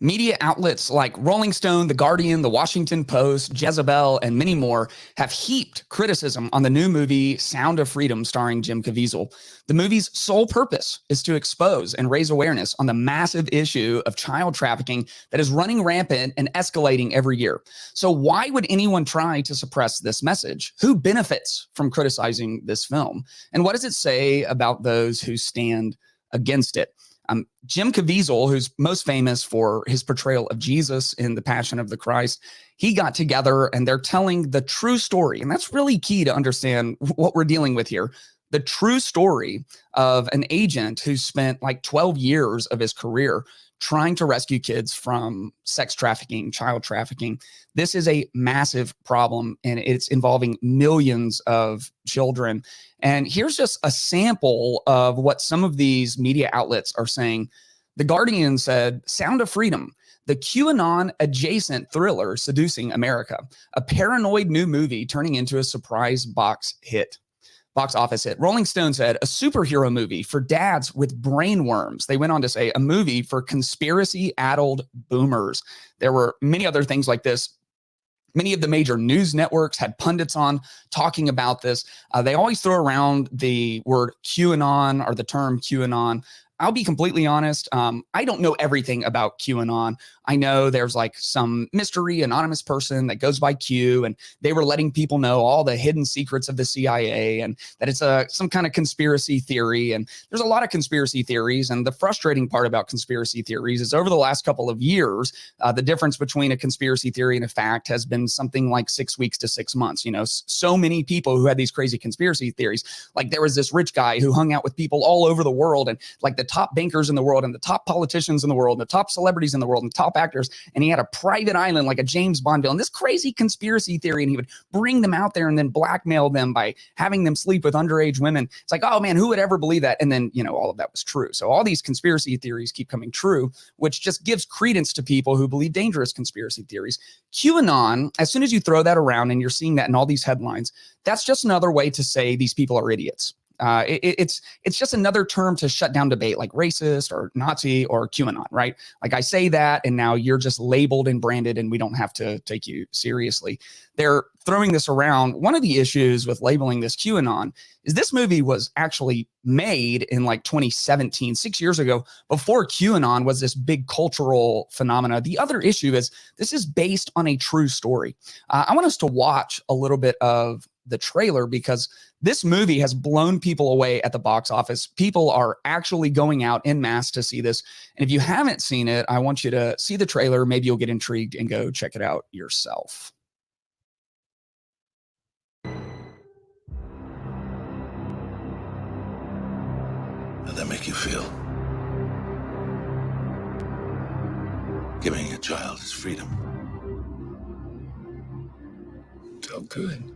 Media outlets like Rolling Stone, The Guardian, The Washington Post, Jezebel, and many more have heaped criticism on the new movie Sound of Freedom starring Jim Caveziel. The movie's sole purpose is to expose and raise awareness on the massive issue of child trafficking that is running rampant and escalating every year. So why would anyone try to suppress this message? Who benefits from criticizing this film? And what does it say about those who stand against it? Jim Caveziel, who's most famous for his portrayal of Jesus in The Passion of the Christ, he got together and they're telling the true story. And that's really key to understand what we're dealing with here. The true story of an agent who spent like 12 years of his career trying to rescue kids from sex trafficking, child trafficking. This is a massive problem and it's involving millions of children. And here's just a sample of what some of these media outlets are saying. The Guardian said, Sound of Freedom, the QAnon adjacent thriller seducing America, a paranoid new movie turning into a surprise box office hit. Rolling Stone said, a superhero movie for dads with brain worms. They went on to say, a movie for conspiracy-addled boomers. There were many other things like this. Many of the major news networks had pundits on talking about this. They always throw around the word QAnon or the term QAnon. I'll be completely honest. I don't know everything about QAnon. I know there's like some mystery anonymous person that goes by Q, and they were letting people know all the hidden secrets of the CIA and that it's some kind of conspiracy theory. And there's a lot of conspiracy theories. And the frustrating part about conspiracy theories is over the last couple of years, the difference between a conspiracy theory and a fact has been something like 6 weeks to 6 months. You know, so many people who had these crazy conspiracy theories, like there was this rich guy who hung out with people all over the world and like the top bankers in the world and the top politicians in the world and the top celebrities in the world and top actors. And he had a private island like a James Bond villain, this crazy conspiracy theory. And he would bring them out there and then blackmail them by having them sleep with underage women. It's like, oh man, who would ever believe that? And then, you know, all of that was true. So all these conspiracy theories keep coming true, which just gives credence to people who believe dangerous conspiracy theories. QAnon, as soon as you throw that around and you're seeing that in all these headlines, that's just another way to say these people are idiots. It's just another term to shut down debate like racist or Nazi or QAnon, right? Like I say that and now you're just labeled and branded and we don't have to take you seriously. They're throwing this around. One of the issues with labeling this QAnon is this movie was actually made in like 2017, 6 years ago, before QAnon was this big cultural phenomena. The other issue is this is based on a true story. I want us to watch a little bit of the trailer because this movie has blown people away at the box office. People are actually going out en masse to see this. And if you haven't seen it, I want you to see the trailer. Maybe you'll get intrigued and go check it out yourself. How'd that make you feel? Giving a child his freedom. Felt good.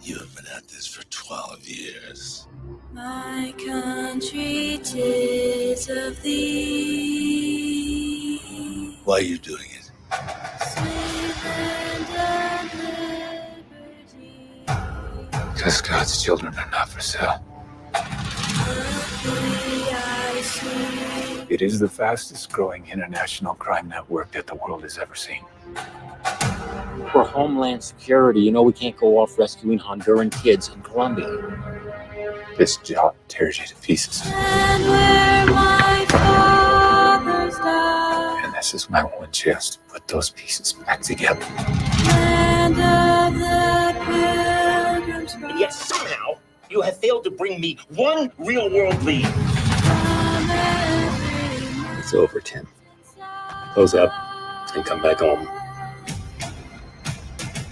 You have been at this for 12 years. My country, 'tis of thee. Why are you doing it? Sweet land of liberty. Because God's children are not for sale. It is the fastest growing international crime network that the world has ever seen. For Homeland Security, you know we can't go off rescuing Honduran kids in Colombia. This job tears you to pieces. And where my fathers died. And this is my one chance to put those pieces back together. Land of the Pilgrim's And yet somehow you have failed to bring me one real-world lead. It's over, Tim. Close up and come back home.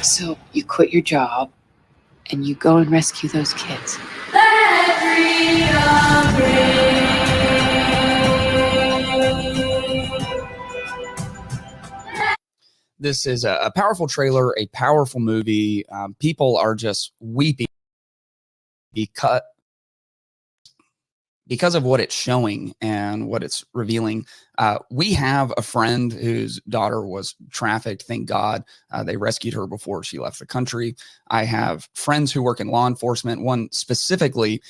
So you quit your job and you go and rescue those kids. This is a powerful trailer, a powerful movie. People are just weeping because because of what it's showing and what it's revealing. We have a friend whose daughter was trafficked. Thank God they rescued her before she left the country. I have friends who work in law enforcement, one specifically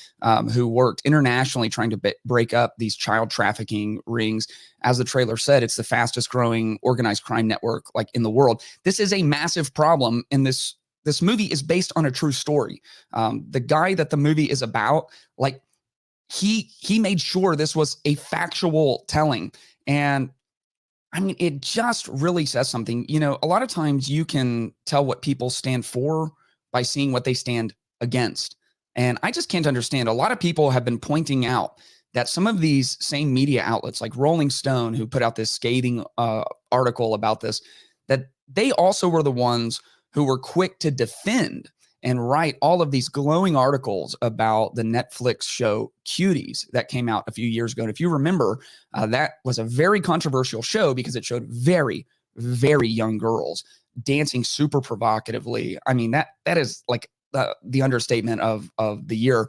who worked internationally trying to break up these child trafficking rings. As the trailer said, it's the fastest growing organized crime network like in the world. This is a massive problem, and this movie is based on a true story. The guy that the movie is about, like, he made sure this was a factual telling. And I mean, it just really says something. You know, a lot of times you can tell what people stand for by seeing what they stand against. And I just can't understand. A lot of people have been pointing out that some of these same media outlets like Rolling Stone, who put out this scathing article about this, that they also were the ones who were quick to defend and write all of these glowing articles about the Netflix show Cuties that came out a few years ago. And if you remember, that was a very controversial show because it showed very, very young girls dancing super provocatively. I mean, that is like the understatement of the year.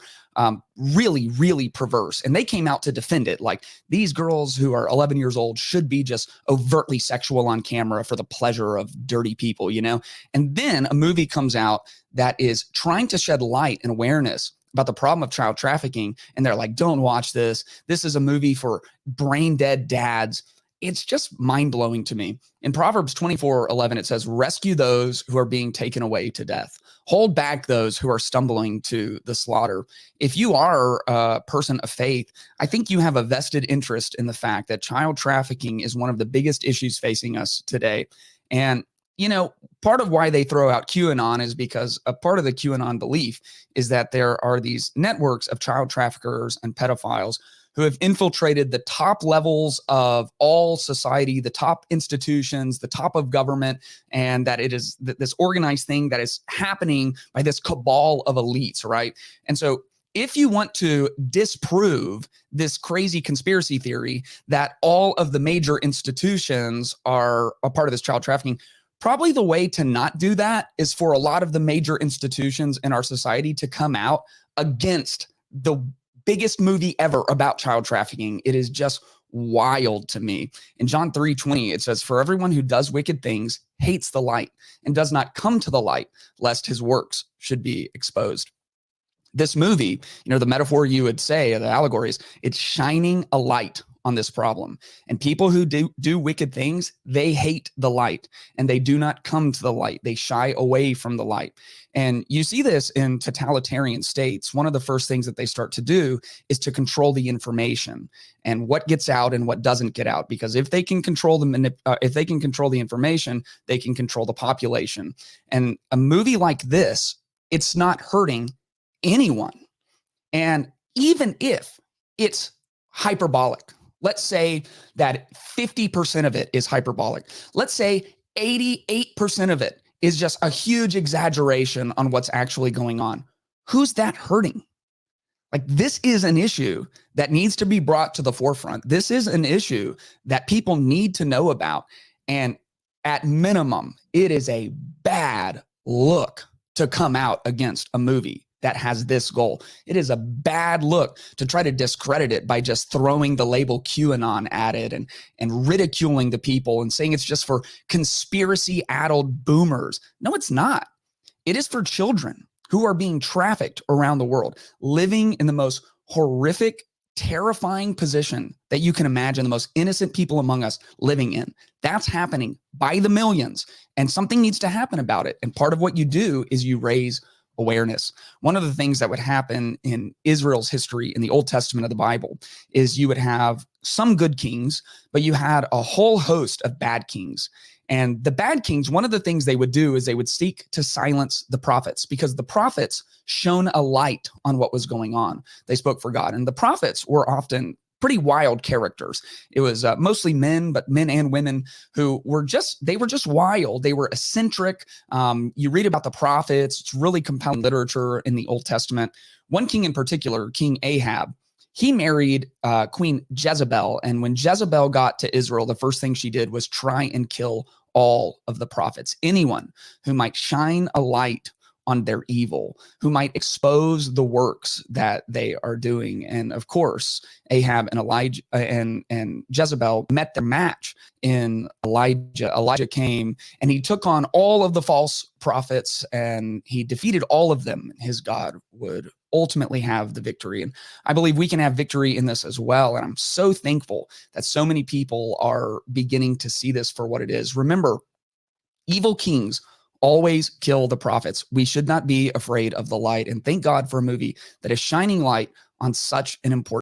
Really, really perverse. And they came out to defend it. Like, these girls who are 11 years old should be just overtly sexual on camera for the pleasure of dirty people, you know? And then a movie comes out that is trying to shed light and awareness about the problem of child trafficking. And they're like, don't watch this. This is a movie for brain dead dads. It's just mind-blowing to me. In Proverbs 24:11, it says, rescue those who are being taken away to death. Hold back those who are stumbling to the slaughter. If you are a person of faith, I think you have a vested interest in the fact that child trafficking is one of the biggest issues facing us today. And, you know, part of why they throw out QAnon is because a part of the QAnon belief is that there are these networks of child traffickers and pedophiles who have infiltrated the top levels of all society, the top institutions, the top of government, and that it is this organized thing that is happening by this cabal of elites, right? And so if you want to disprove this crazy conspiracy theory that all of the major institutions are a part of this child trafficking, probably the way to not do that is for a lot of the major institutions in our society to come out against the biggest movie ever about child trafficking. It is just wild to me. In John 3:20, it says, for everyone who does wicked things hates the light and does not come to the light, lest his works should be exposed. This movie, you know, the metaphor you would say, the allegory is, it's shining a light on this problem. And people who do wicked things, they hate the light and they do not come to the light. They shy away from the light. And you see this in totalitarian states. One of the first things that they start to do is to control the information and what gets out and what doesn't get out. Because if they can control the information, they can control the population. And a movie like this, it's not hurting anyone. And even if it's hyperbolic, let's say that 50% of it is hyperbolic. Let's say 88% of it is just a huge exaggeration on what's actually going on. Who's that hurting? Like, this is an issue that needs to be brought to the forefront. This is an issue that people need to know about. And at minimum, it is a bad look to come out against a movie that has this goal. It is a bad look to try to discredit it by just throwing the label QAnon at it and ridiculing the people and saying it's just for conspiracy-addled boomers. No, it's not. It is for children who are being trafficked around the world, living in the most horrific, terrifying position that you can imagine, the most innocent people among us living in. That's happening by the millions, and something needs to happen about it. And part of what you do is you raise awareness. One of the things that would happen in Israel's history in the Old Testament of the Bible is you would have some good kings, but you had a whole host of bad kings. And the bad kings, one of the things they would do is they would seek to silence the prophets, because the prophets shone a light on what was going on. They spoke for God. And the prophets were often pretty wild characters. It was mostly men, but men and women who were just wild. They were eccentric. You read about the prophets. It's really compelling literature in the Old Testament. One king in particular, King Ahab, he married Queen Jezebel. And when Jezebel got to Israel, the first thing she did was try and kill all of the prophets, anyone who might shine a light on their evil, who might expose the works that they are doing. And of course, Ahab and Elijah and Jezebel met their match in Elijah. Elijah came and he took on all of the false prophets and he defeated all of them. His God would ultimately have the victory. And I believe we can have victory in this as well. And I'm so thankful that so many people are beginning to see this for what it is. Remember, evil kings always kill the prophets. We should not be afraid of the light. And thank God for a movie that is shining light on such an important